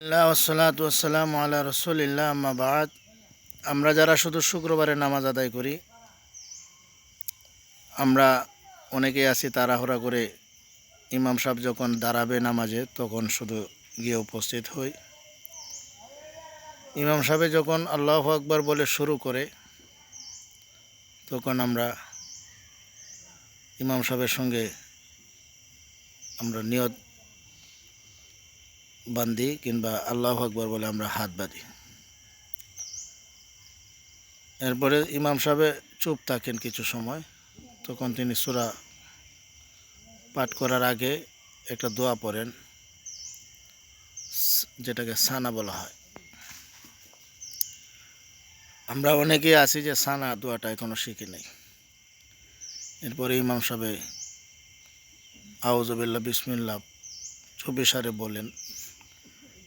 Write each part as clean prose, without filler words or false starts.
ওয়াসসালাতু ওয়াসসালামু আলা রাসূলিল্লাহ আম্মা বাদ। আমরা যারা শুধু শুক্রবারে নামাজ আদায় করি, আমরা অনেকেই আছি তাড়াহুড়া করে ইমাম সাহেব যখন দাঁড়াবে নামাজে তখন শুধু গিয়ে উপস্থিত হই। ইমাম সাহেব যখন আল্লাহু আকবার বলে শুরু করে তখন আমরা ইমাম সাহেবের সঙ্গে আমরা নিয়ত বান্ধি কিংবা আল্লাহু আকবার বলে আমরা হাত বাঁধি। এরপরে ইমাম সাহেব চুপ থাকেন কিছু সময়, তখন তিনি সূরা পাঠ করার আগে একটা দোয়া পড়েন, যেটাকে সানা বলা হয়। আমরা অনেকেই আছি যে সানা দোয়াটা এখনও শিখি নাই। এরপরে ইমাম সাহেব আউযুবিল্লাহ বিসমিল্লাহ চুপিসারে বলেন,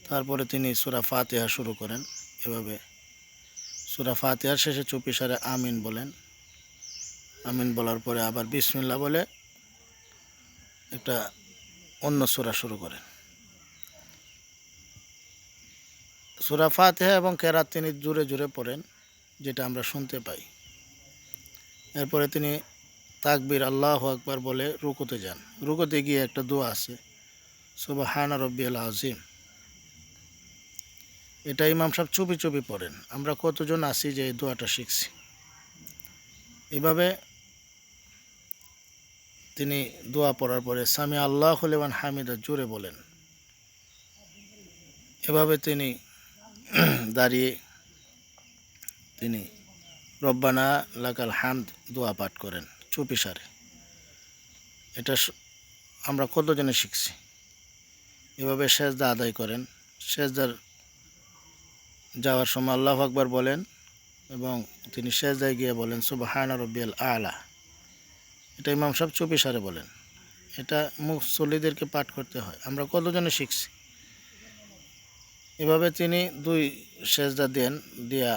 তারপরে তিনি সূরা ফাতিহা শুরু করেন। এভাবে সূরা ফাতিহার শেষে চুপিসারে আমিন বলেন। আমিন বলার পরে আবার বিসমিল্লাহ বলে একটা অন্য সূরা শুরু করেন। সূরা ফাতিহা এবং কেরাত তিনি জোরে জোরে পড়েন, যেটা আমরা শুনতে পাই। এরপরে তিনি তাকবীর আল্লাহু আকবার বলে রুকুতে যান। রুকুতে গিয়ে একটা দোয়া আছে, সুবহানা রাব্বিয়াল আযীম। এটা ইমাম সাহেব চুপি চুপি পড়েন। আমরা কতজন আছি যে এই দোয়াটা শিখছি। এভাবে তিনি দোয়া পড়ার পরে সামি আল্লাহু লিমান হামিদা জোরে বলেন। এভাবে তিনি দাঁড়িয়ে তিনি রব্বানা লাকাল হামদ দোয়া পাঠ করেন চুপিসারে। এটা আমরা কতজনে শিখছি। এভাবে সেজদা আদায় করেন। সেজদার যাওয়ার সময় আল্লাহু আকবার বলেন এবং তিনি সেজদায় গিয়ে বলেন সুবহানা রাব্বিয়াল আলা। এটা ইমাম সাহেব চুপিসারে বলেন। এটা মুসল্লিদেরকে পাঠ করতে হয়। আমরা কতজনে শিখছি। এভাবে তিনি দুই সেজদা দেন, দিয়া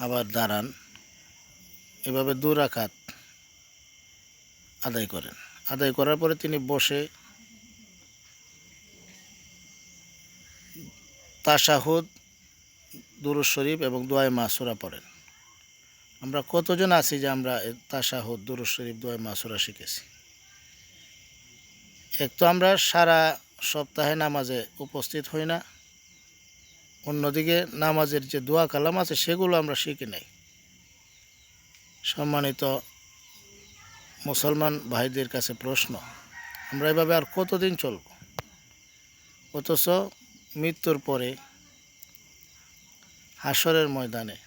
আবার দাঁড়ান। এভাবে 2 রাকাত আদায় করেন। আদায় করার পরে তিনি বসে তাশাহুদ, দুরূদ শরীফ এবং দোয়ায়ে মাসুরা পড়েন। আমরা কতজন আছি যে আমরা তাশাহুদ, দুরূদ শরীফ, দোয়ায়ে মাসুরা শিখেছি। এক তো আমরা সারা সপ্তাহে নামাজে উপস্থিত হই না, অন্যদিকে নামাজের যে দোয়া কালাম আছে সেগুলো আমরা শিখি নাই। সম্মানিত মুসলমান ভাইদের কাছে প্রশ্ন, আমরা এভাবে আর কতদিন চলব? অথচ মৃত্যুর পরে হাসরের ময়দানে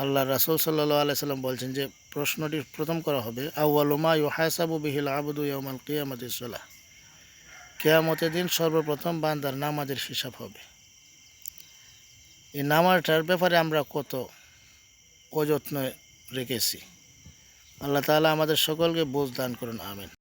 আল্লাহ রাসূল সাল্লাল্লাহু আলাইহি সাল্লাম বলছেন যে প্রশ্নটি প্রথম করা হবে আউয়ালু মা ইউহাসাবু বিহিল আবদু ইয়াউমাল কিয়ামাতিস সালাহ। কিয়ামতের দিন সর্বপ্রথম বান্দার নামাজের হিসাব হবে। এই নামাজটার ব্যাপারে আমরা কত অযত্ন রেখেছি। আল্লাহ তাআলা আমাদের সকলকে বুঝ দান করুন, আমিন।